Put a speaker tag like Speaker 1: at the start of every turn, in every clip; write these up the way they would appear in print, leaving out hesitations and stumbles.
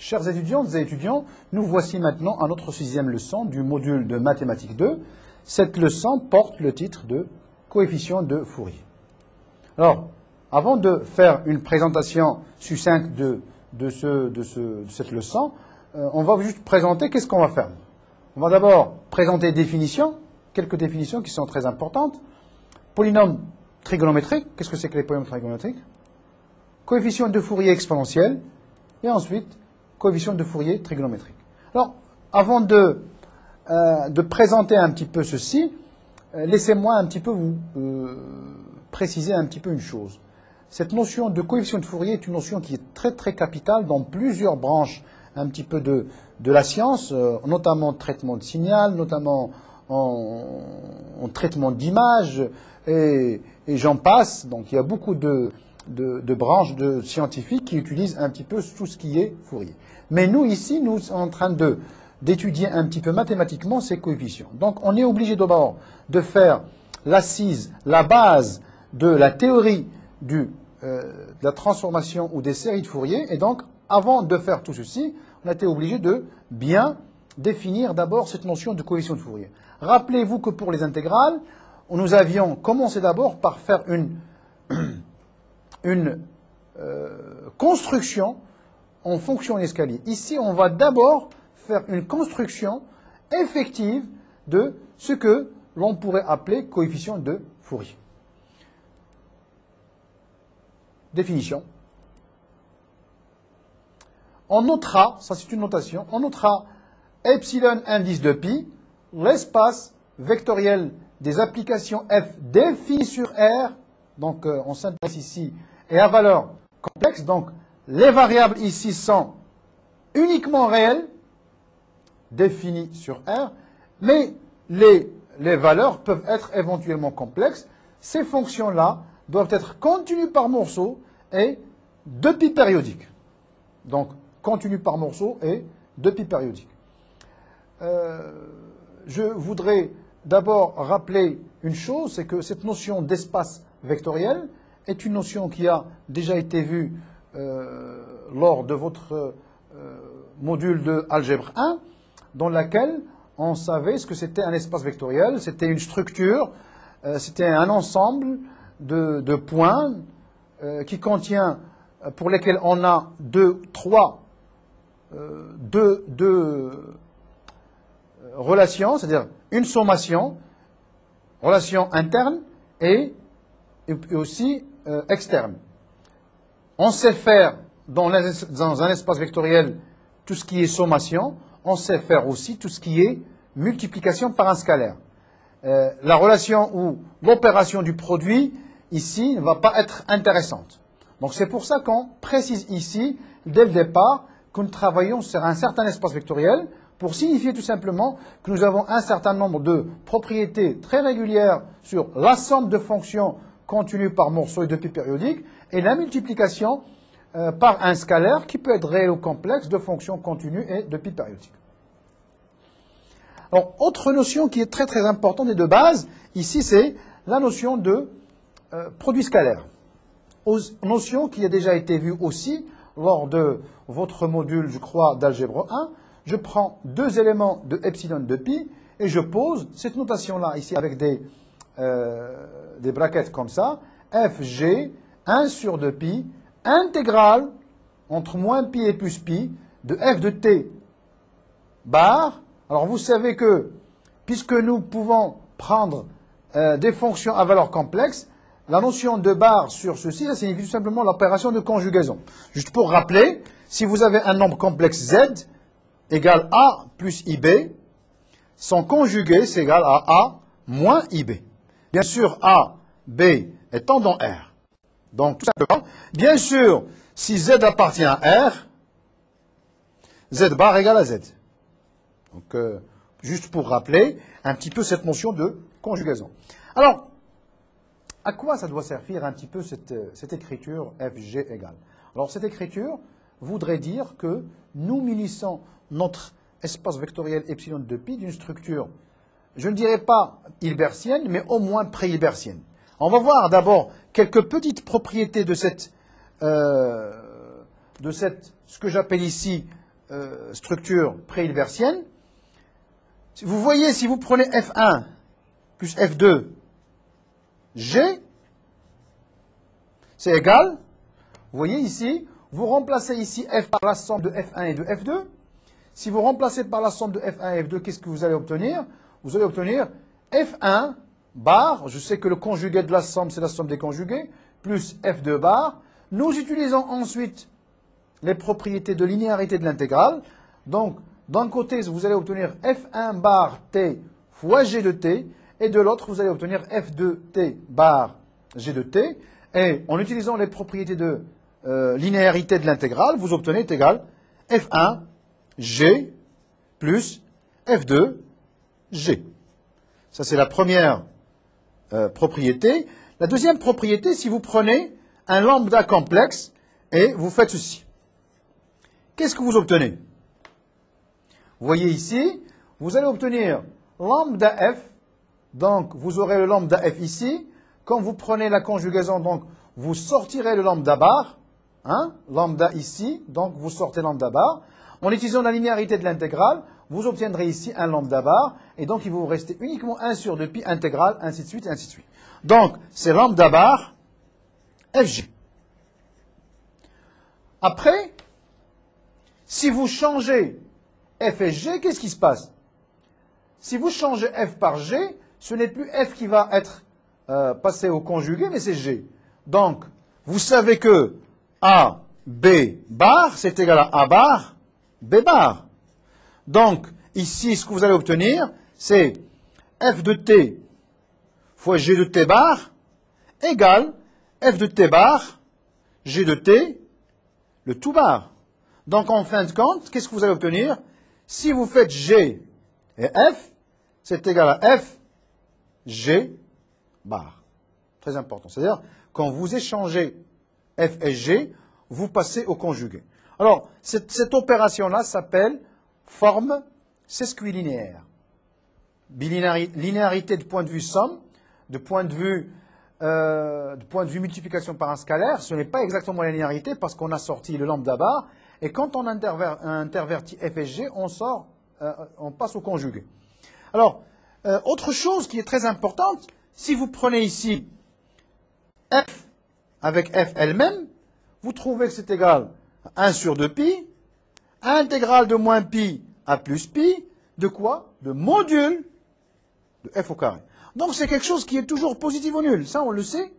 Speaker 1: Chers étudiantes et étudiants, nous voici maintenant à notre 6e leçon du module de mathématiques 2. Cette leçon porte le titre de coefficient de Fourier. Alors, avant de faire une présentation succincte de cette leçon, on va juste présenter qu'est-ce qu'on va faire. On va d'abord présenter définitions, quelques définitions qui sont très importantes. Polynôme trigonométrique, qu'est-ce que c'est que les polynômes trigonométriques? Coefficient de Fourier exponentiel, et ensuite coefficient de Fourier trigonométrique. Alors, avant de présenter un petit peu ceci, laissez-moi un petit peu vous préciser un petit peu une chose. Cette notion de coefficient de Fourier est une notion qui est très très capitale dans plusieurs branches un petit peu de la science, notamment traitement de signal, notamment en traitement d'image, et j'en passe. Donc il y a beaucoup de branches de scientifiques qui utilisent un petit peu tout ce qui est Fourier. Mais nous, ici, nous sommes en train d'étudier un petit peu mathématiquement ces coefficients. Donc on est obligé d'abord de faire l'assise, la base de la théorie de la transformation ou des séries de Fourier. Et donc, avant de faire tout ceci, on a été obligé de bien définir d'abord cette notion de coefficient de Fourier. Rappelez-vous que pour les intégrales, nous avions commencé d'abord par faire une construction en fonction d'escalier. Ici, on va d'abord faire une construction effective de ce que l'on pourrait appeler coefficient de Fourier. Définition. On notera, ça c'est une notation, on notera epsilon indice de pi, l'espace vectoriel des applications f définies sur R, donc on s'intéresse ici, et à valeur complexe, donc les variables ici sont uniquement réelles, définies sur R, mais les valeurs peuvent être éventuellement complexes. Ces fonctions-là doivent être continues par morceaux et de pi périodiques. Donc, continues par morceaux et de pi périodiques. Je voudrais d'abord rappeler une chose, c'est que cette notion d'espace vectoriel est une notion qui a déjà été vue lors de votre module de algèbre 1, dans laquelle on savait ce que c'était un espace vectoriel. C'était une structure, c'était un ensemble de points qui contient, pour lesquels on a deux relations, c'est-à-dire une sommation, relation interne et aussi externe. On sait faire dans un espace vectoriel tout ce qui est sommation, on sait faire aussi tout ce qui est multiplication par un scalaire. La relation ou l'opération du produit, ici, ne va pas être intéressante. Donc c'est pour ça qu'on précise ici, dès le départ, que nous travaillons sur un certain espace vectoriel pour signifier tout simplement que nous avons un certain nombre de propriétés très régulières sur la somme de fonctions continues par morceaux et de pi périodiques et la multiplication par un scalaire qui peut être réel ou complexe de fonctions continues et de pi périodiques. Alors, autre notion qui est très très importante et de base, ici, c'est la notion de produit scalaire. Notion qui a déjà été vue aussi lors de votre module, je crois, d'algèbre 1. Je prends deux éléments de epsilon de pi et je pose cette notation-là, ici, avec des brackets comme ça. Fg, 1 sur 2 pi, intégrale entre moins pi et plus pi de f de t bar. Alors vous savez que, puisque nous pouvons prendre des fonctions à valeur complexe, la notion de bar sur ceci, ça signifie tout simplement l'opération de conjugaison. Juste pour rappeler, si vous avez un nombre complexe z égale a plus ib, son conjugué, c'est égal à a moins ib. Bien sûr, a, b étant dans R. Donc, tout simplement, bien sûr, si z appartient à R, z bar égale à z. Donc, juste pour rappeler un petit peu cette notion de conjugaison. Alors, à quoi ça doit servir un petit peu cette écriture Fg égale? Alors, cette écriture voudrait dire que nous munissons notre espace vectoriel epsilon de pi d'une structure, je ne dirais pas hilbertienne, mais au moins pré-hilbertienne. On va voir d'abord quelques petites propriétés de ce que j'appelle ici structure pré-hilbertienne. Vous voyez, si vous prenez F1 plus F2, G, c'est égal. Vous voyez ici, vous remplacez ici F par la somme de F1 et de F2. Si vous remplacez par la somme de F1 et F2, qu'est-ce que vous allez obtenir? Vous allez obtenir F1 bar, je sais que le conjugué de la somme, c'est la somme des conjugués, plus F2 bar. Nous utilisons ensuite les propriétés de linéarité de l'intégrale. Donc, d'un côté, vous allez obtenir F1 bar t fois G de t, et de l'autre, vous allez obtenir F2t bar G de t. Et en utilisant les propriétés de linéarité de l'intégrale, vous obtenez est égal F1 G plus F2 G. Ça, c'est la première propriété. La deuxième propriété, si vous prenez un lambda complexe et vous faites ceci. Qu'est-ce que vous obtenez? Vous voyez ici, vous allez obtenir lambda f, donc vous aurez le lambda f ici. Quand vous prenez la conjugaison, donc vous sortirez le lambda bar, lambda ici, donc vous sortez lambda bar. En utilisant la linéarité de l'intégrale, vous obtiendrez ici un lambda bar, et donc il va vous rester uniquement 1 sur 2pi intégrale, ainsi de suite, et ainsi de suite. Donc, c'est lambda bar fg. Après, si vous changez f et g, qu'est-ce qui se passe? Si vous changez f par g, ce n'est plus f qui va être passé au conjugué, mais c'est g. Donc, vous savez que a, b bar, c'est égal à a bar, b bar. Donc, ici, ce que vous allez obtenir, c'est f de t fois g de t bar égale f de t bar, g de t, le tout bar. Donc, en fin de compte, qu'est-ce que vous allez obtenir? Si vous faites g et f, c'est égal à f, g, bar. Très important. C'est-à-dire, quand vous échangez f et g, vous passez au conjugué. Alors, cette opération-là s'appelle forme sesquilinéaire. Linéarité de point de vue somme, de point de vue multiplication par un scalaire, ce n'est pas exactement la linéarité parce qu'on a sorti le lambda bar, et quand on intervertit f et g, on passe au conjugué. Alors, autre chose qui est très importante, si vous prenez ici f avec f elle-même, vous trouvez que c'est égal à 1 sur 2pi, intégrale de moins pi à plus pi, de quoi? De module de f au carré. Donc c'est quelque chose qui est toujours positif ou nul, ça on le sait.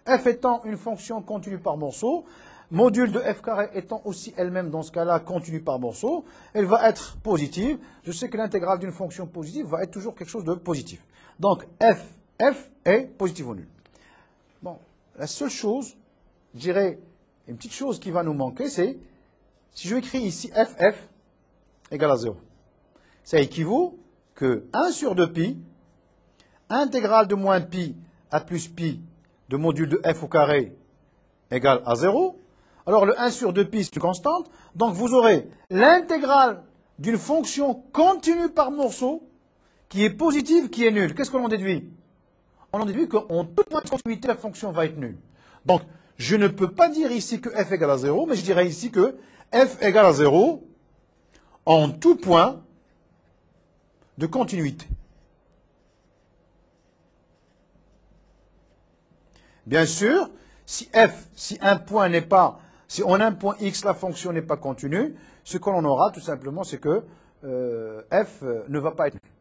Speaker 1: F étant une fonction continue par morceau, module de f carré étant aussi elle-même dans ce cas-là continue par morceau, elle va être positive. Je sais que l'intégrale d'une fonction positive va être toujours quelque chose de positif. Donc f est positif ou nul. Bon, la seule chose, je dirais, une petite chose qui va nous manquer, c'est si je écris ici f égale à 0. Ça équivaut que 1 sur 2pi, intégrale de moins pi à plus pi de module de f au carré égale à 0. Alors le 1 sur 2pi, c'est une constante. Donc vous aurez l'intégrale d'une fonction continue par morceau qui est positive, qui est nulle. Qu'est-ce que l'on déduit? On en déduit qu'en tout point de continuité, la fonction va être nulle. Donc, je ne peux pas dire ici que f égale à 0, mais je dirais ici que f égale à 0 en tout point de continuité. Bien sûr, si un point n'est pas, si en un point x la fonction n'est pas continue, ce que l'on aura tout simplement, c'est que f ne va pas être nul.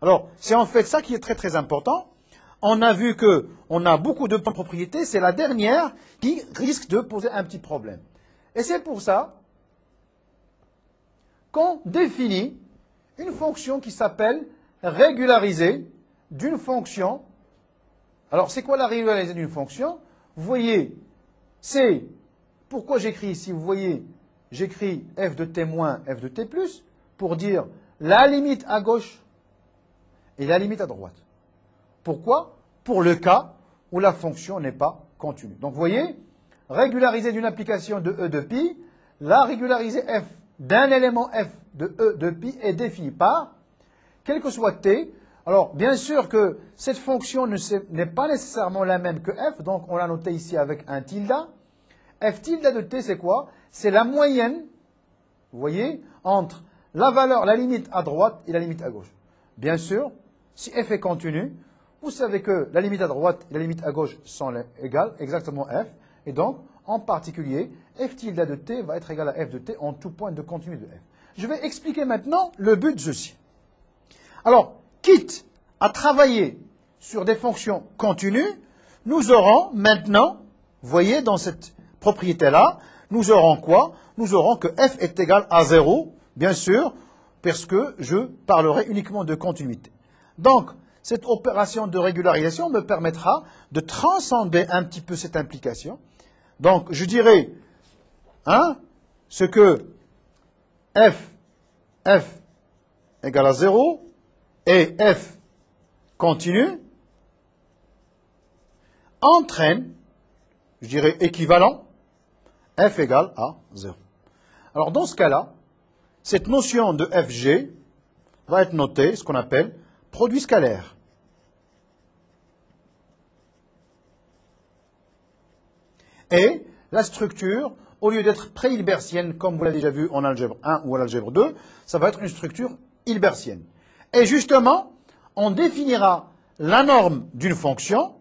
Speaker 1: Alors, c'est en fait ça qui est très très important. On a vu qu'on a beaucoup de propriétés, c'est la dernière qui risque de poser un petit problème. Et c'est pour ça qu'on définit une fonction qui s'appelle régularisée d'une fonction. Alors, c'est quoi la régularisée d'une fonction? Vous voyez, c'est, pourquoi j'écris ici? Vous voyez, j'écris f de t moins f de t plus pour dire la limite à gauche et la limite à droite. Pourquoi? Pour le cas où la fonction n'est pas continue. Donc, vous voyez, régularisée d'une application de e de pi, la régularisée f d'un élément f de e de pi est définie par, quel que soit t. Alors, bien sûr que cette fonction n'est pas nécessairement la même que f, donc on l'a noté ici avec un tilde. F tilde de t, c'est quoi? C'est la moyenne, vous voyez, entre la valeur, la limite à droite et la limite à gauche. Bien sûr, si f est continu, vous savez que la limite à droite et la limite à gauche sont égales, exactement f, et donc, en particulier, f tilde de t va être égal à f de t en tout point de continu de f. Je vais expliquer maintenant le but de ceci. Alors, quitte à travailler sur des fonctions continues, nous aurons maintenant, vous voyez, dans cette propriété-là, nous aurons quoi? Nous aurons que f est égal à 0, bien sûr, parce que je parlerai uniquement de continuité. Donc, cette opération de régularisation me permettra de transcender un petit peu cette implication. Donc, je dirais, ce que f égale à 0 et f continu entraîne, je dirais équivalent, f égale à 0. Alors, dans ce cas-là, cette notion de fg va être notée, ce qu'on appelle produit scalaire. Et la structure, au lieu d'être pré-hilbertienne, comme vous l'avez déjà vu en algèbre 1 ou en algèbre 2, ça va être une structure hilbertienne. Et justement, on définira la norme d'une fonction.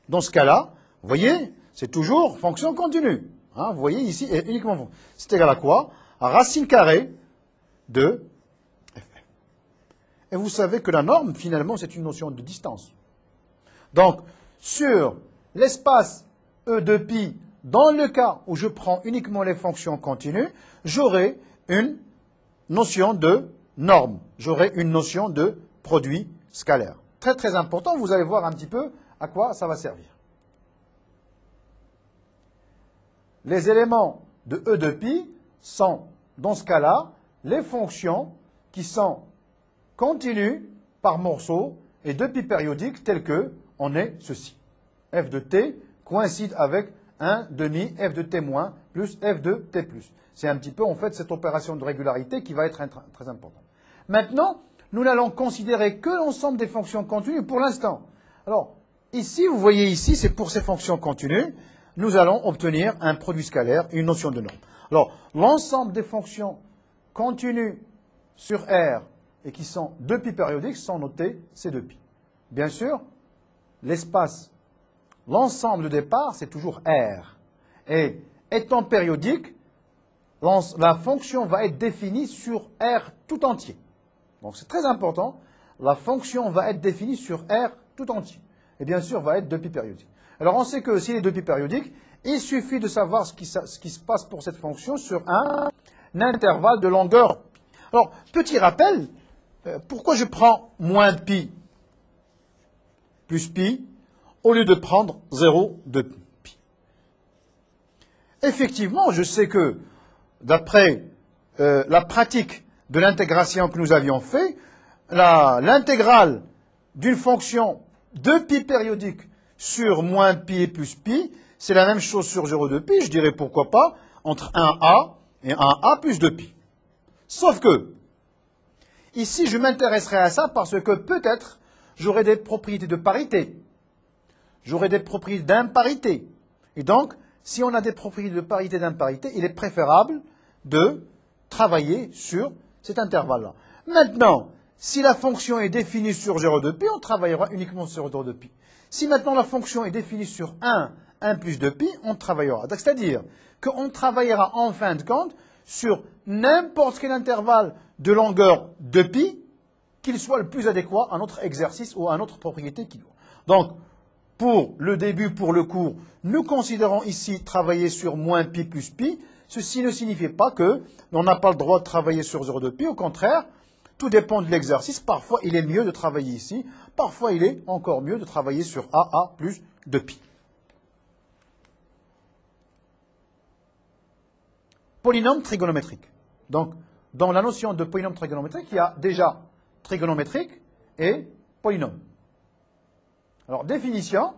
Speaker 1: Dans ce cas-là, vous voyez, c'est toujours fonction continue. Vous voyez ici, uniquement, c'est égal à quoi? À racine carrée de f. Et vous savez que la norme, finalement, c'est une notion de distance. Donc, sur l'espace E de pi, dans le cas où je prends uniquement les fonctions continues, j'aurai une notion de norme. J'aurai une notion de produit scalaire. Très, très important. Vous allez voir un petit peu à quoi ça va servir. Les éléments de E de pi sont, dans ce cas-là, les fonctions qui sont continues par morceaux et de pi périodiques telles que on est ceci. F de t coïncide avec 1 demi f de t moins plus f de t plus. C'est un petit peu, en fait, cette opération de régularité qui va être très importante. Maintenant, nous n'allons considérer que l'ensemble des fonctions continues pour l'instant. Alors, ici, vous voyez ici, c'est pour ces fonctions continues, nous allons obtenir un produit scalaire, une notion de norme. Alors, l'ensemble des fonctions continues sur R et qui sont 2 pi périodiques sont notées C2pi. Bien sûr, l'espace, l'ensemble de départ, c'est toujours R. Et étant périodique, la fonction va être définie sur R tout entier. Donc c'est très important, la fonction va être définie sur R tout entier. Et bien sûr, va être 2 pi périodique. Alors on sait que s'il est 2 pi périodique, il suffit de savoir ce qui se passe pour cette fonction sur un intervalle de longueur pi. Alors, petit rappel, pourquoi je prends moins pi plus pi au lieu de prendre 0 de pi? Effectivement, je sais que d'après la pratique de l'intégration que nous avions fait, l'intégrale d'une fonction de pi périodique sur moins pi et plus pi, c'est la même chose sur 0 de pi, je dirais pourquoi pas, entre 1a et 1a plus 2pi. Sauf que, ici je m'intéresserai à ça parce que peut-être j'aurai des propriétés de parité, j'aurai des propriétés d'imparité. Et donc, si on a des propriétés de parité et d'imparité, il est préférable de travailler sur cet intervalle-là. Maintenant, si la fonction est définie sur 0 de pi, on travaillera uniquement sur 0 de pi. Si maintenant la fonction est définie sur 1 plus 2pi, on travaillera. C'est-à-dire qu'on travaillera en fin de compte sur n'importe quel intervalle de longueur de pi, qu'il soit le plus adéquat à notre exercice ou à notre propriété qui doit. Donc, pour le début, pour le cours, nous considérons ici travailler sur moins pi plus pi. Ceci ne signifie pas qu'on n'a pas le droit de travailler sur 0 de pi. Au contraire, tout dépend de l'exercice. Parfois, il est mieux de travailler ici. Parfois, il est encore mieux de travailler sur AA plus 2pi. Polynôme trigonométrique. Donc, dans la notion de polynôme trigonométrique, il y a déjà trigonométrique et polynôme. Alors, définition,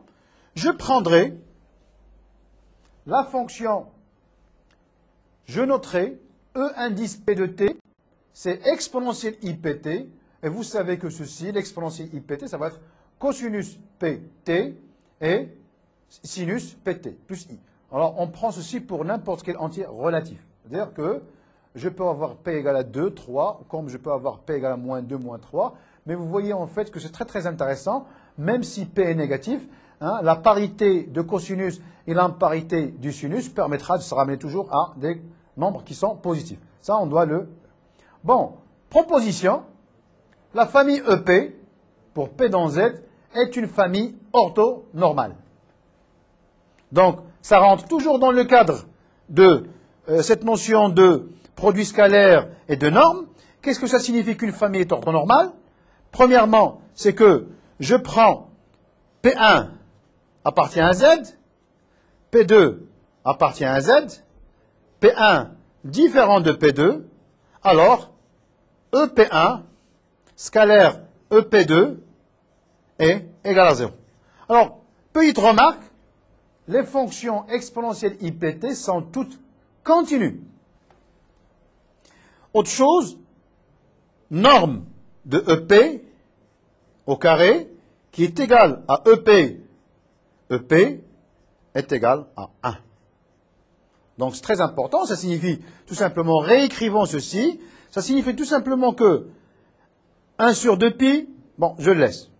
Speaker 1: je prendrai la fonction, je noterai E indice P de t, c'est exponentielle IPT, et vous savez que ceci, l'exponentielle IPT, ça va être cosinus PT et sinus PT, plus I. Alors, on prend ceci pour n'importe quel entier relatif. C'est-à-dire que je peux avoir P égale à 2, 3, comme je peux avoir P égale à moins 2, moins 3. Mais vous voyez en fait que c'est très très intéressant, même si P est négatif, hein, la parité de cosinus et l'imparité du sinus permettra de se ramener toujours à des nombres qui sont positifs. Ça, on doit le... Bon, proposition, la famille EP, pour P dans Z, est une famille orthonormale. Donc, ça rentre toujours dans le cadre de cette notion de produit scalaire et de norme. Qu'est-ce que ça signifie qu'une famille est orthonormale? Premièrement, c'est que je prends P1 appartient à Z, P2 appartient à Z, P1 différent de P2, alors EP1 scalaire EP2 est égal à 0. Alors, petite remarque, les fonctions exponentielles IPT sont toutes continues. Autre chose, norme de EP au carré qui est égale à EP, EP est égal à 1. Donc c'est très important, ça signifie tout simplement, réécrivons ceci, ça signifie tout simplement que 1 sur 2pi, bon, je le laisse.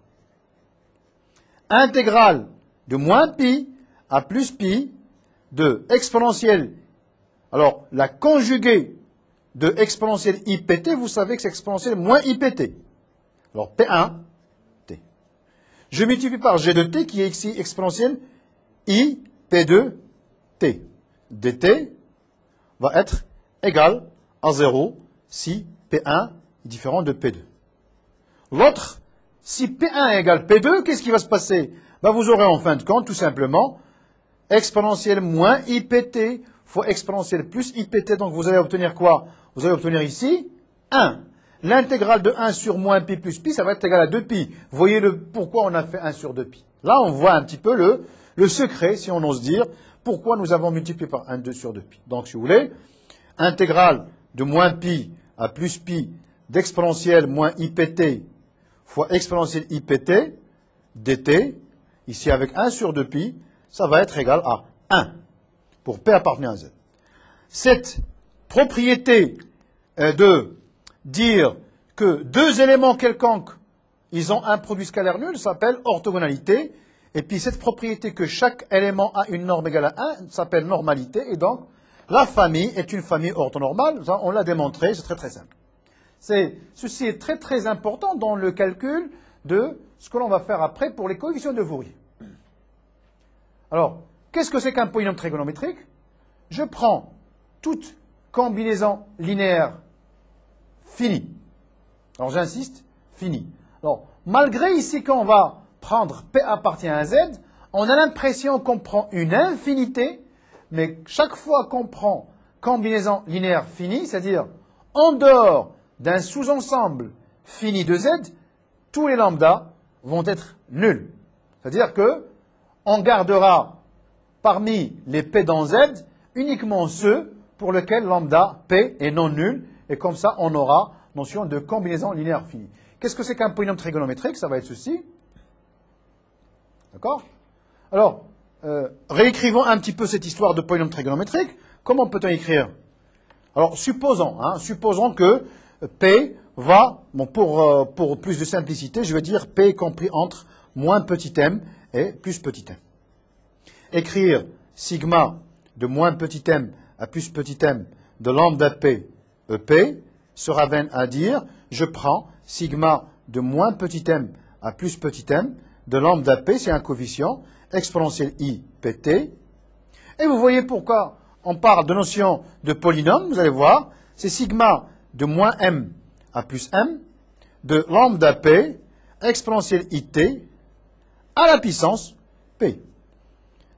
Speaker 1: Intégrale de moins pi à plus pi de exponentielle. Alors, la conjuguée de exponentielle IPT, vous savez que c'est exponentielle moins IPT. Alors, P1, T. Je multiplie par G de T qui est ici exponentielle I, P2, T. dt va être égal à 0 si P1 est différent de P2. L'autre, si P1 égale P2, qu'est-ce qui va se passer? Ben, vous aurez en fin de compte, tout simplement, exponentielle moins IPT fois exponentielle plus IPT. Donc, vous allez obtenir quoi? Vous allez obtenir ici 1. L'intégrale de 1 sur moins pi plus pi, ça va être égal à 2pi. Vous voyez pourquoi on a fait 1 sur 2pi. Là, on voit un petit peu le secret, si on ose dire, pourquoi nous avons multiplié par 1, 2 sur 2pi. Donc, si vous voulez, intégrale de moins pi à plus pi d'exponentielle moins IPT fois exponentielle IPT dt, ici avec 1 sur 2pi, ça va être égal à 1 pour P appartenant à Z. Cette propriété de dire que deux éléments quelconques, ils ont un produit scalaire nul, s'appelle orthogonalité. Et puis cette propriété que chaque élément a une norme égale à 1 s'appelle normalité. Et donc, la famille est une famille orthonormale. On l'a démontré, c'est très très simple. Ceci est très très important dans le calcul de ce que l'on va faire après pour les coefficients de Fourier. Alors, qu'est-ce que c'est qu'un polynôme trigonométrique? Je prends toute combinaison linéaire finie. Alors j'insiste, finie. Alors, malgré ici qu'on va prendre P appartient à Z, on a l'impression qu'on prend une infinité, mais chaque fois qu'on prend combinaison linéaire finie, c'est-à-dire en dehors d'un sous-ensemble fini de Z, tous les lambdas vont être nuls. C'est-à-dire que on gardera parmi les P dans Z uniquement ceux pour lesquels lambda P est non nul, et comme ça on aura notion de combinaison linéaire finie. Qu'est-ce que c'est qu'un polynôme trigonométrique? Ça va être ceci. D'accord? Alors, réécrivons un petit peu cette histoire de polynôme trigonométrique. Comment peut-on écrire? Alors, supposons que P va, bon, pour plus de simplicité, je vais dire P compris entre moins petit m et plus petit m. Écrire sigma de moins petit m à plus petit m de lambda P EP se ramène à dire, je prends sigma de moins petit m à plus petit m de lambda P, c'est un coefficient, exponentielle I pt. Et vous voyez pourquoi on parle de notion de polynôme, vous allez voir, c'est sigma de moins m à plus m de lambda P, exponentielle IT, à la puissance P.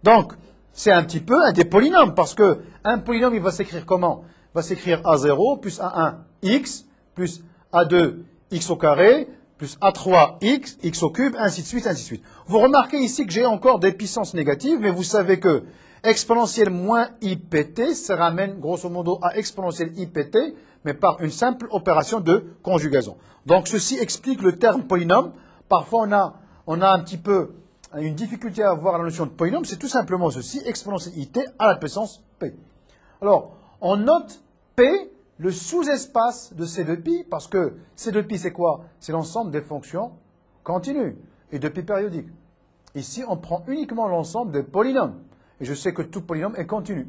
Speaker 1: Donc, c'est un petit peu un des polynômes, parce que un polynôme, il va s'écrire comment? Il va s'écrire A0 plus A1 x plus A2 x au carré plus A3 x, x au cube, ainsi de suite, ainsi de suite. Vous remarquez ici que j'ai encore des puissances négatives, mais vous savez que exponentielle moins IPT se ramène grosso modo à exponentielle IPT, mais par une simple opération de conjugaison. Donc ceci explique le terme polynôme. Parfois on a un petit peu une difficulté à voir la notion de polynôme, c'est tout simplement ceci, exponentielle IT à la puissance P. Alors, on note P le sous-espace de C2π, parce que C2π c'est quoi? C'est l'ensemble des fonctions continues et de π périodiques. Ici, on prend uniquement l'ensemble des polynômes. Et je sais que tout polynôme est continu.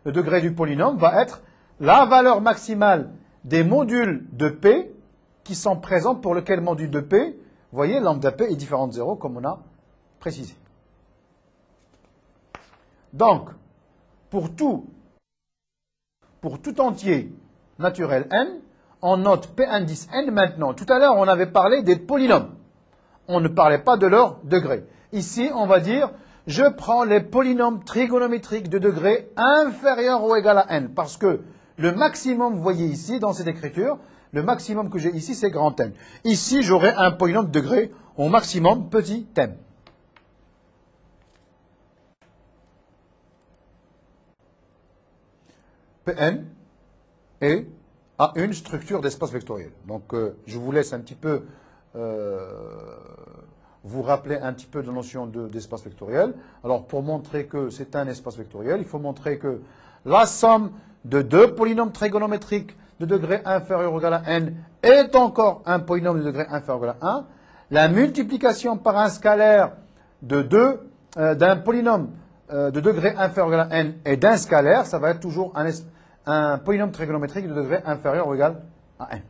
Speaker 1: Le degré du polynôme va être la valeur maximale des modules de P qui sont présents pour lequel module de P, vous voyez, lambda P est différent de 0, comme on a précisé. Donc, pour tout entier naturel n, on note P indice n maintenant. Tout à l'heure, on avait parlé des polynômes. On ne parlait pas de leur degré. Ici, on va dire, je prends les polynômes trigonométriques de degré inférieur ou égal à n. Parce que le maximum, vous voyez ici, dans cette écriture, le maximum que j'ai ici, c'est grand n. Ici, j'aurai un polynôme de degré au maximum petit n. Pn a une structure d'espace vectoriel. Donc, je vous laisse un petit peu vous rappeler un petit peu de la notion d'espace vectoriel. Alors, pour montrer que c'est un espace vectoriel, il faut montrer que la somme de deux polynômes trigonométriques de degré inférieur ou égal à n est encore un polynôme de degré inférieur ou égal à 1. La multiplication par un scalaire d'un polynôme de degré inférieur ou égal à n et d'un scalaire, ça va être toujours un polynôme trigonométrique de degré inférieur ou égal à n.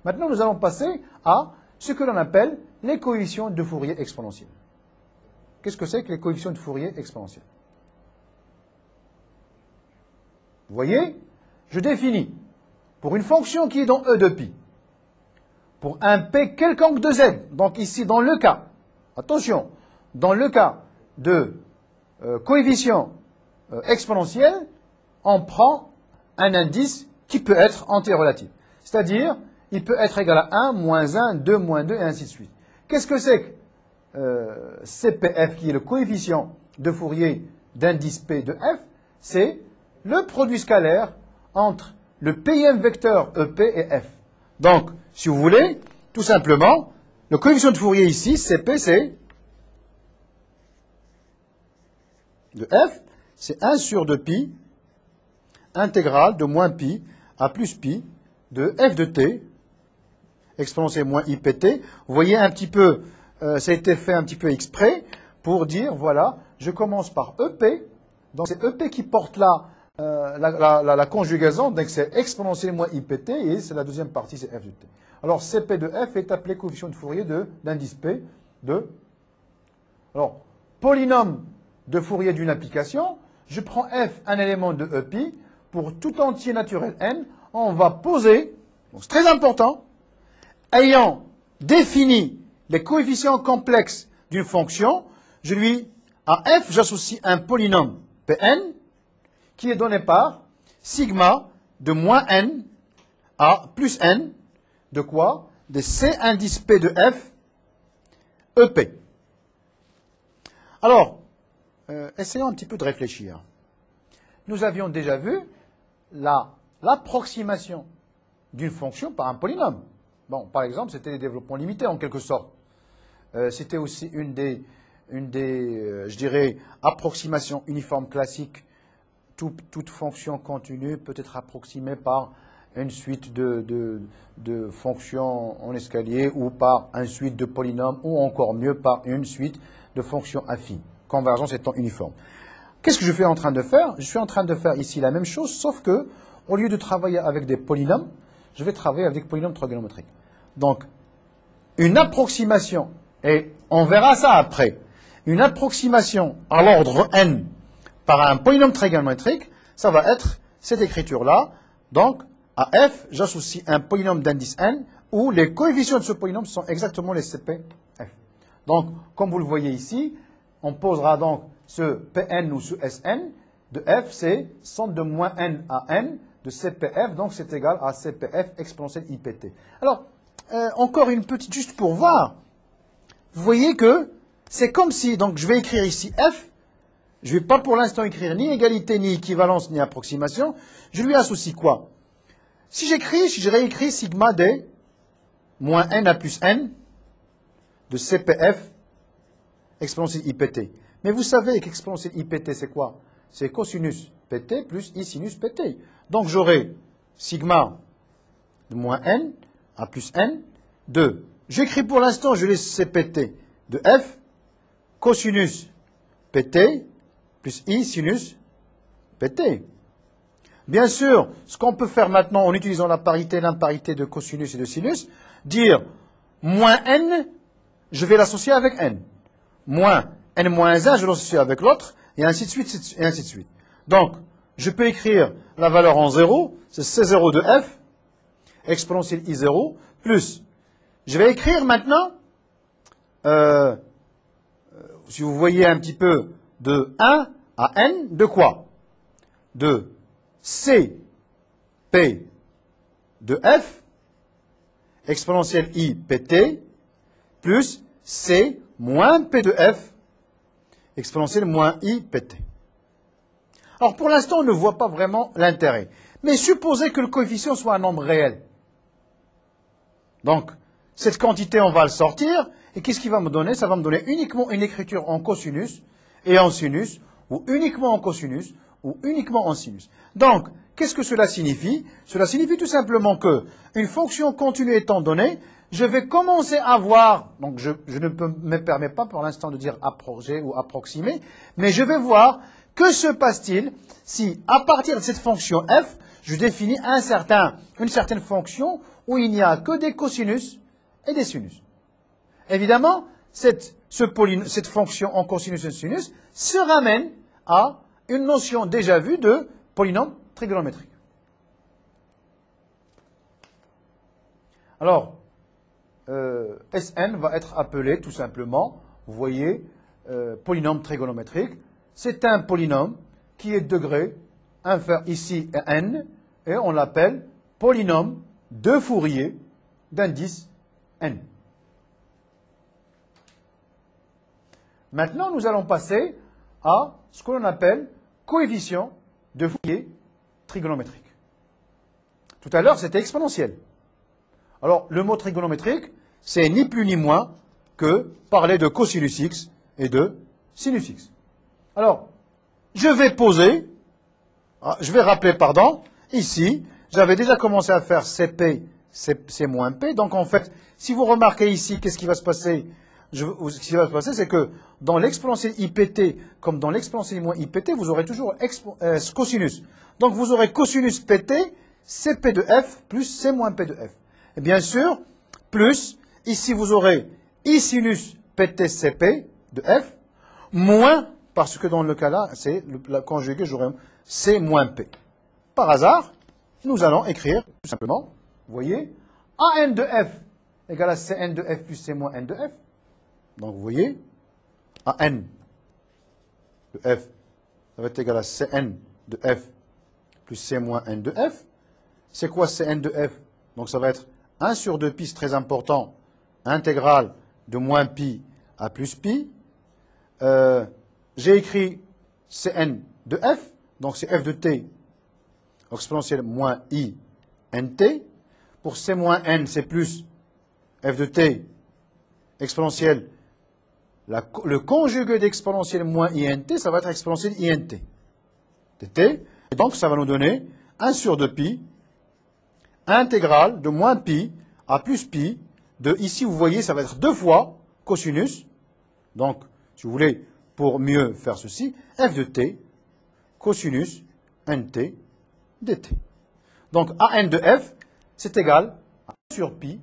Speaker 1: Maintenant, nous allons passer à ce que l'on appelle les coefficients de Fourier exponentiels. Qu'est-ce que c'est que les coefficients de Fourier exponentiels? Vous voyez, je définis, pour une fonction qui est dans E de π, pour un P quelconque de Z, donc ici dans le cas, attention, dans le cas de coefficient exponentiel, on prend un indice qui peut être antirelatif. C'est-à-dire, il peut être égal à 1, moins 1, 2, moins 2, et ainsi de suite. Qu'est-ce que c'est que CPF, qui est le coefficient de Fourier d'indice P de F? C'est le produit scalaire entre le Pm vecteur EP et F. Donc, si vous voulez, tout simplement, le coefficient de Fourier ici, CP, c'est de F, c'est 1 sur 2π, intégrale de moins π à plus π de f de t, exponentielle moins IPT. Vous voyez un petit peu, ça a été fait un petit peu exprès pour dire, voilà, je commence par EP, donc c'est EP qui porte là la conjugaison, donc c'est exponentielle moins IPT, et c'est la deuxième partie, c'est f de t. Alors CP de f est appelé coefficient de Fourier d'indice P de... Alors, polynôme de Fourier d'une application, je prends f, un élément de EP, pour tout entier naturel n, on va poser, donc c'est très important, ayant défini les coefficients complexes d'une fonction, à f, j'associe un polynôme Pn, qui est donné par sigma de moins n à plus n, de quoi? De C indice P de f, EP. Alors, essayons un petit peu de réfléchir. Nous avions déjà vu l'approximation d'une fonction par un polynôme. Bon, par exemple, c'était les développements limités en quelque sorte. C'était aussi une des je dirais, approximations uniformes classiques. Toute fonction continue peut être approximée par une suite de fonctions en escalier ou par une suite de polynômes ou encore mieux par une suite de fonctions affines. Convergence étant uniforme. Qu'est-ce que je suis en train de faire? Je suis en train de faire ici la même chose, sauf que, au lieu de travailler avec des polynômes, je vais travailler avec des polynômes trigonométriques. Donc, une approximation, et on verra ça après, une approximation à l'ordre n par un polynôme trigonométrique, ça va être cette écriture-là. Donc, à f, j'associe un polynôme d'indice n, où les coefficients de ce polynôme sont exactement les CPF. Donc, comme vous le voyez ici, on posera donc ce Pn ou ce Sn de f, c'est somme de moins n à n de CPF, donc c'est égal à CPF exponentielle IPT. Alors, encore une petite, juste pour voir, vous voyez que c'est comme si, donc je vais écrire ici f, je ne vais pas pour l'instant écrire ni égalité, ni équivalence, ni approximation, je lui associe quoi? Si je réécris sigma d moins n à plus n de CPF exponentielle IPT. Mais vous savez qu'exponentielle IPT, c'est quoi? C'est cosinus PT plus I sinus PT. Donc j'aurai sigma de moins n à plus n de, j'écris pour l'instant, je laisse CPT de f, cosinus pt plus i sinus pt. Bien sûr, ce qu'on peut faire maintenant en utilisant la parité, l'imparité de cosinus et de sinus, dire moins n, je vais l'associer avec n. Moins n moins 1, je l'associe avec l'autre, et ainsi de suite, et ainsi de suite. Donc, je peux écrire la valeur en 0, c'est C0 de f, exponentielle I0, plus, je vais écrire maintenant, si vous voyez un petit peu, de 1 à n, de quoi? De C, P de f, exponentielle I, pt, plus C moins P de f, exponentielle moins I, pt. Alors, pour l'instant, on ne voit pas vraiment l'intérêt. Mais supposez que le coefficient soit un nombre réel. Donc, cette quantité, on va le sortir. Et qu'est-ce qu'il va me donner? Ça va me donner uniquement une écriture en cosinus et en sinus, ou uniquement en cosinus, ou uniquement en sinus. Donc, qu'est-ce que cela signifie? Cela signifie tout simplement que une fonction continue étant donnée, je vais commencer à voir, donc je ne me permets pas pour l'instant de dire approcher ou approximer, mais je vais voir que se passe-t-il si, à partir de cette fonction f, je définis une certaine fonction où il n'y a que des cosinus et des sinus. Évidemment, cette fonction en cosinus et sinus se ramène à une notion déjà vue de polynôme trigonométrique. Alors, Sn va être appelé tout simplement, vous voyez, polynôme trigonométrique. C'est un polynôme qui est degré inférieur ici à n, et on l'appelle polynôme de Fourier d'indice n. Maintenant, nous allons passer à ce que l'on appelle coefficient de Fourier trigonométrique. Tout à l'heure, c'était exponentiel. Alors, le mot trigonométrique, c'est ni plus ni moins que parler de cosinus x et de sinus x. Alors, je vais rappeler, ici, j'avais déjà commencé à faire CP, C moins P. Donc, en fait, si vous remarquez ici, qu'est-ce qui va se passer? Ce qui va se passer, c'est que dans l'exponentielle IPT, comme dans l'exponentielle moins IPT, vous aurez toujours cosinus. Donc, vous aurez cosinus PT, CP de F, plus C moins P de F. Et bien sûr, plus, ici, vous aurez I sinus PT, CP de F, moins, parce que dans le cas là, c'est la conjuguée, j'aurai C moins P. Par hasard, nous allons écrire, tout simplement, vous voyez, AN de F égale à Cn de F plus C moins N de F. Donc, vous voyez, AN de F, ça va être égal à Cn de F plus C moins N de F. C'est quoi Cn de F? Donc, ça va être 1 sur 2 pi, c'est très important, intégrale de moins pi à plus pi. J'ai écrit Cn de F, donc c'est f de t, exponentielle moins i nt. Pour c moins n, c'est plus f de t, exponentielle, le conjugué d'exponentielle moins int, ça va être exponentielle int de t. Et donc, ça va nous donner 1 sur 2 pi, intégrale de moins pi à plus pi, de ici, vous voyez, ça va être 2 fois cosinus. Donc, si vous voulez, pour mieux faire ceci, f de t, cosinus nt dt. Donc, an de f, c'est égal à 1 sur pi,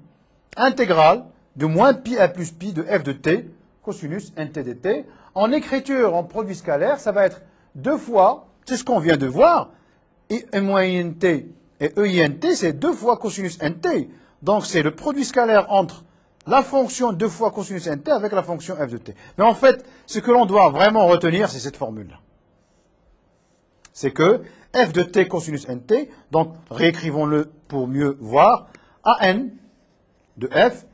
Speaker 1: intégrale de moins pi à plus pi de f de t, cosinus nt dt. En écriture, en produit scalaire, ça va être 2 fois, c'est ce qu'on vient de voir, e moins int et eint, c'est 2 fois cosinus nt. Donc, c'est le produit scalaire entre la fonction 2 fois cosinus nt avec la fonction f de t. Mais en fait, ce que l'on doit vraiment retenir, c'est cette formule-là. C'est que f de t cosinus nt, donc réécrivons-le pour mieux voir, an de f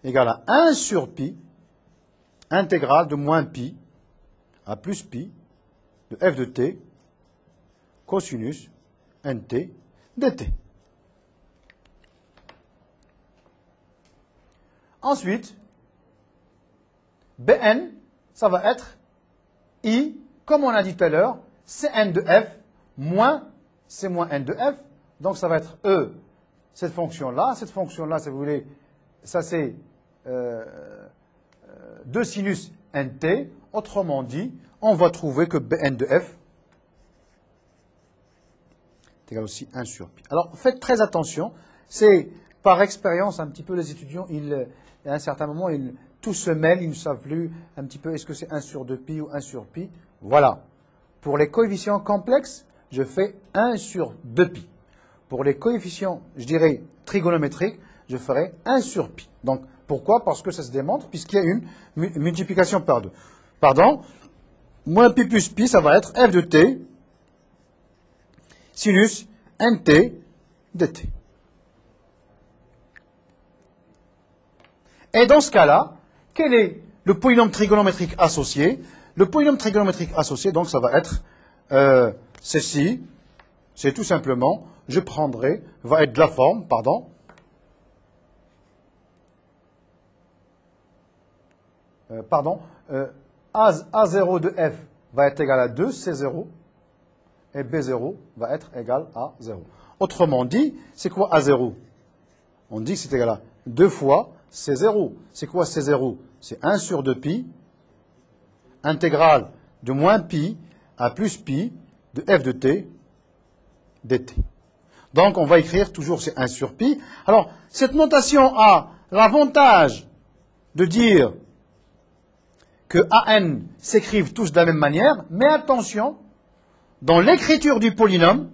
Speaker 1: égale à 1 sur pi, intégrale de moins pi à plus pi de f de t cosinus nt dt. Ensuite, Bn, ça va être I, comme on a dit tout à l'heure, Cn de f moins C moins n de f, Donc ça va être E, cette fonction-là, si vous voulez, ça c'est 2 sinus nt. Autrement dit, on va trouver que Bn de f est égal aussi 1 sur pi. Alors faites très attention, c'est par expérience un petit peu les étudiants, à un certain moment, tout se mêle, ils ne savent plus un petit peu est-ce que c'est 1 sur 2pi ou 1 sur pi. Voilà. Pour les coefficients complexes, je fais 1 sur 2pi. Pour les coefficients, je dirais, trigonométriques, je ferai 1 sur pi. Donc, pourquoi? Parce que ça se démontre, puisqu'il y a une multiplication par 2. Pardon, moins pi plus pi, ça va être f de t, sinus nt dt. Et dans ce cas-là, quel est le polynôme trigonométrique associé? Le polynôme trigonométrique associé, donc, ça va être ceci. C'est tout simplement, je prendrai, va être de la forme, pardon. A0 de f va être égal à 2, C0, et B0 va être égal à 0. Autrement dit, c'est quoi A0? On dit que c'est égal à 2 fois C0. C'est quoi C0? C'est 1 sur 2pi, intégrale de moins pi à plus pi de f de t dt. Donc, on va écrire toujours c'est 1 sur pi. Alors, cette notation a l'avantage de dire que AN s'écrivent tous de la même manière, mais attention, dans l'écriture du polynôme,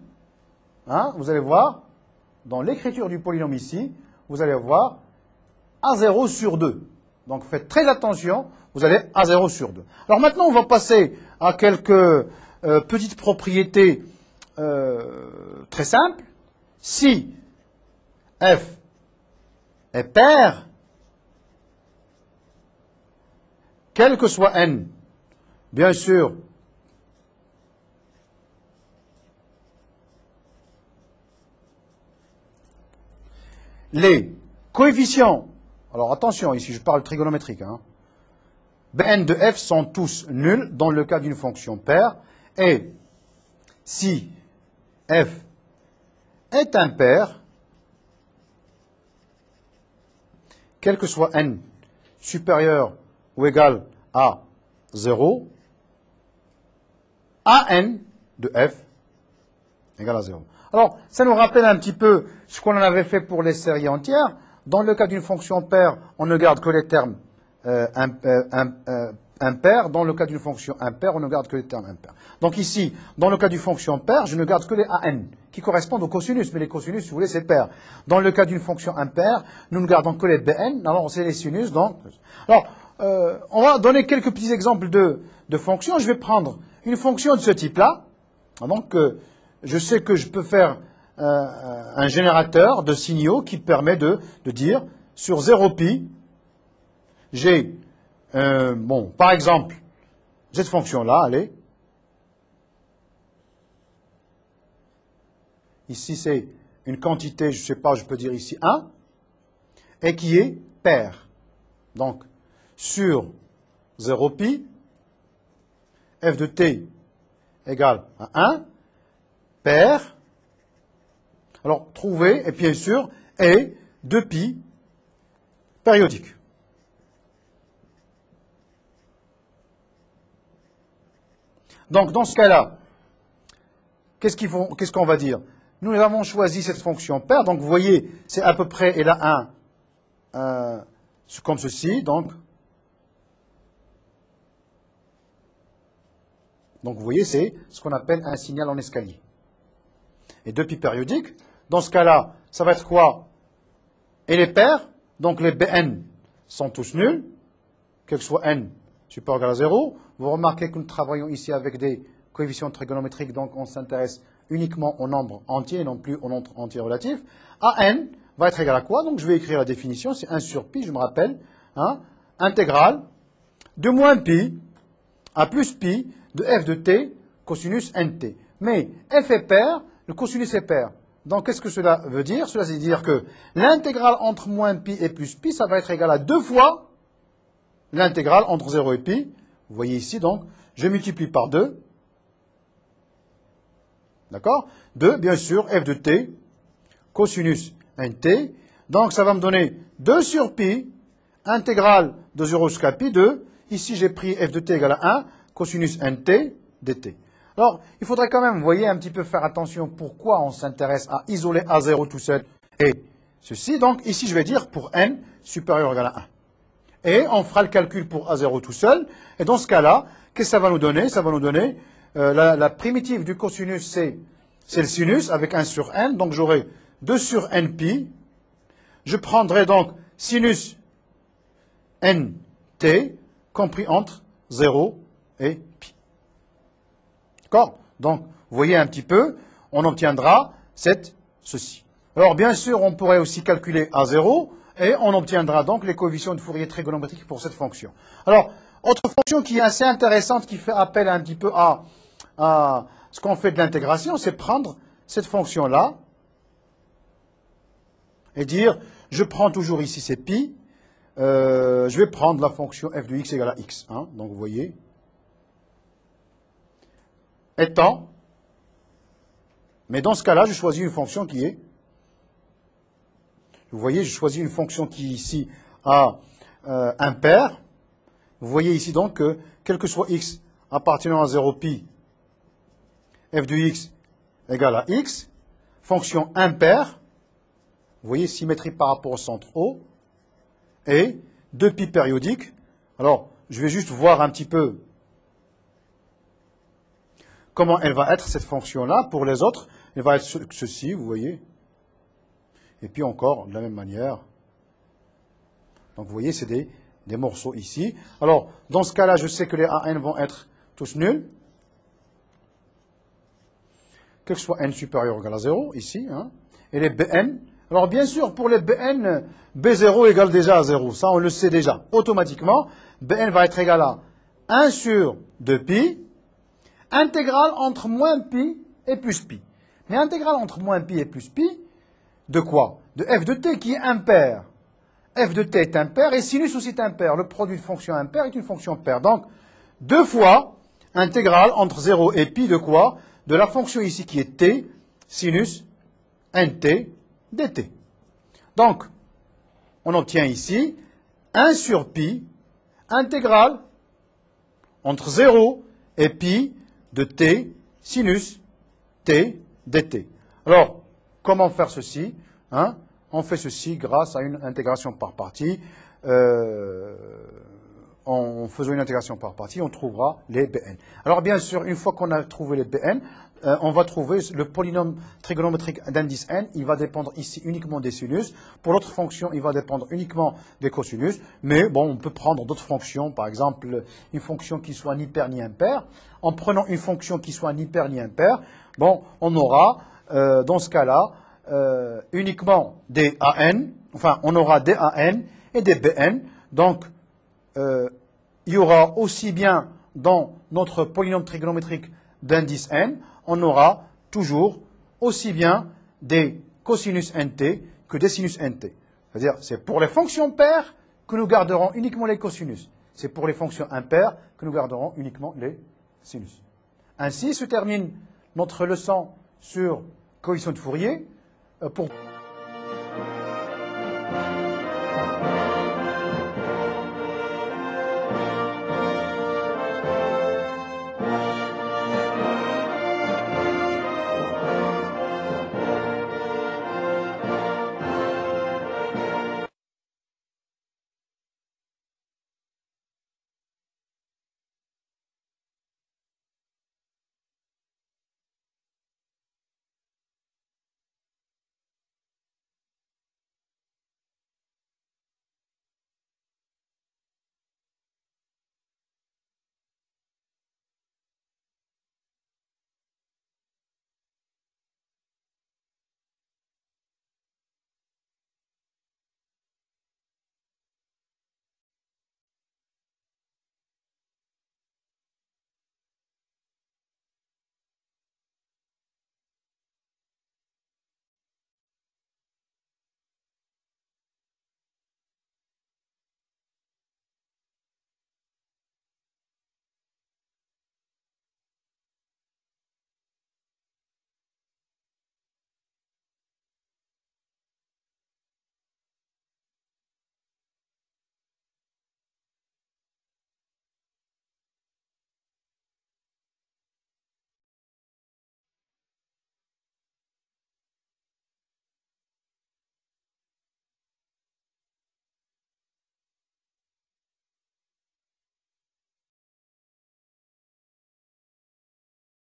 Speaker 1: vous allez voir, dans l'écriture du polynôme ici, vous allez voir A0 sur 2. Donc faites très attention, vous allez A0 sur 2. Alors maintenant, on va passer à quelques petites propriétés très simples. Si f est pair, quel que soit n, bien sûr, les coefficients, alors attention, ici je parle trigonométrique, Bn de f sont tous nuls dans le cas d'une fonction paire, et si f est impair, quel que soit n supérieur ou égal à 0, AN de f égale à 0. Alors, ça nous rappelle un petit peu ce qu'on en avait fait pour les séries entières. Dans le cas d'une fonction paire, on ne garde que les termes impairs. Dans le cas d'une fonction impaire, on ne garde que les termes impairs. Donc ici, dans le cas d'une fonction paire, je ne garde que les AN, qui correspondent aux cosinus. Mais les cosinus, si vous voulez, c'est pair. Dans le cas d'une fonction impaire, nous ne gardons que les BN. Alors, c'est les sinus. Donc, alors, on va donner quelques petits exemples de fonctions. Je vais prendre une fonction de ce type-là. Donc, je sais que je peux faire un générateur de signaux qui permet de dire sur 0pi, j'ai, par exemple, cette fonction-là, allez. Ici, c'est une quantité, je ne sais pas, je peux dire ici 1, et qui est paire. Donc, sur 0pi, f de t égale à 1, paire, alors trouver, et bien sûr, et 2pi périodique. Donc, dans ce cas-là, qu'est-ce qu'on va dire? Nous avons choisi cette fonction paire, donc vous voyez, c'est à peu près, elle a comme ceci, donc vous voyez, c'est ce qu'on appelle un signal en escalier. Et 2pi périodique, dans ce cas-là, ça va être quoi? Et les paires, donc les Bn sont tous nuls, quel que soit n supérieur ou égal à 0. Vous remarquez que nous travaillons ici avec des coefficients trigonométriques, donc on s'intéresse uniquement au nombre entier, non plus au nombre entier relatif. An va être égal à quoi? Donc je vais écrire la définition, c'est 1 sur pi, je me rappelle, intégrale de moins pi à plus pi de f de t cosinus nt. Mais f est pair, le cosinus est pair. Donc qu'est-ce que cela veut dire? Cela veut dire que l'intégrale entre moins pi et plus pi, ça va être égal à 2 fois l'intégrale entre 0 et pi. Vous voyez ici, donc, je multiplie par 2. D'accord? 2, bien sûr, f de t cosinus nt. Donc ça va me donner 2 sur pi, intégrale de 0 jusqu'à pi 2. Ici j'ai pris f de t égale à 1, cosinus nt dt. Alors, il faudrait quand même, vous voyez, un petit peu faire attention pourquoi on s'intéresse à isoler A0 tout seul et ceci. Donc, ici, je vais dire pour n supérieur ou égal à 1. Et on fera le calcul pour A0 tout seul. Et dans ce cas-là, qu'est-ce que ça va nous donner? Ça va nous donner la primitive du cosinus, c'est le sinus avec 1 sur n. Donc, j'aurai 2 sur n pi. Je prendrai donc sinus nt compris entre 0 et pi. D'accord? Donc, vous voyez un petit peu, on obtiendra ceci. Alors, bien sûr, on pourrait aussi calculer A0, et on obtiendra donc les coefficients de Fourier trigonométriques pour cette fonction. Alors, autre fonction qui est assez intéressante, qui fait appel un petit peu à ce qu'on fait de l'intégration, c'est prendre cette fonction-là, et dire, je prends toujours ici c'est pi, je vais prendre la fonction f de x égale à x. Hein, donc, vous voyez, étant, mais dans ce cas-là, je choisis une fonction qui est, vous voyez, je choisis une fonction qui ici a impair. Vous voyez ici donc que, quel que soit x appartenant à 0 pi, f de x égale à x, fonction impair, vous voyez, symétrie par rapport au centre O, et 2 pi périodique. Alors, je vais juste voir un petit peu comment elle va être, cette fonction-là. Pour les autres, elle va être ceci, vous voyez. Et puis encore, de la même manière. Donc, vous voyez, c'est des morceaux ici. Alors, dans ce cas-là, je sais que les AN vont être tous nuls. Quel que soit n supérieur ou égal à 0, ici. Hein. Et les Bn. Alors, bien sûr, pour les Bn, B0 égale déjà à 0. Ça, on le sait déjà. Automatiquement, Bn va être égal à 1 sur 2pi. Intégrale entre moins pi et plus pi. Mais intégrale entre moins pi et plus pi, de quoi? De f de t qui est impair. F de t est impair et sinus aussi est impair. Le produit de fonction impair est une fonction paire. Donc, 2 fois intégrale entre 0 et pi de quoi? De la fonction ici qui est t, sinus nt dt. Donc, on obtient ici 1 sur pi, intégrale entre 0 et pi de t sinus t dt. Alors, comment faire ceci? Hein? On fait ceci grâce à une intégration par partie. En faisant une intégration par partie, on trouvera les Bn. Alors, bien sûr, une fois qu'on a trouvé les Bn, on va trouver le polynôme trigonométrique d'indice n. Il va dépendre ici uniquement des sinus. Pour l'autre fonction, il va dépendre uniquement des cosinus. Mais bon, on peut prendre d'autres fonctions. Par exemple, une fonction qui soit ni paire ni impaire. En prenant une fonction qui soit ni paire ni impaire, bon, on aura, dans ce cas-là, uniquement des AN. Enfin, on aura des AN et des BN. Donc, il y aura aussi bien dans notre polynôme trigonométrique d'indice n, on aura toujours aussi bien des cosinus nt que des sinus nt. C'est-à-dire, c'est pour les fonctions paires que nous garderons uniquement les cosinus. C'est pour les fonctions impaires que nous garderons uniquement les sinus. Ainsi se termine notre leçon sur coefficient de Fourier. Pour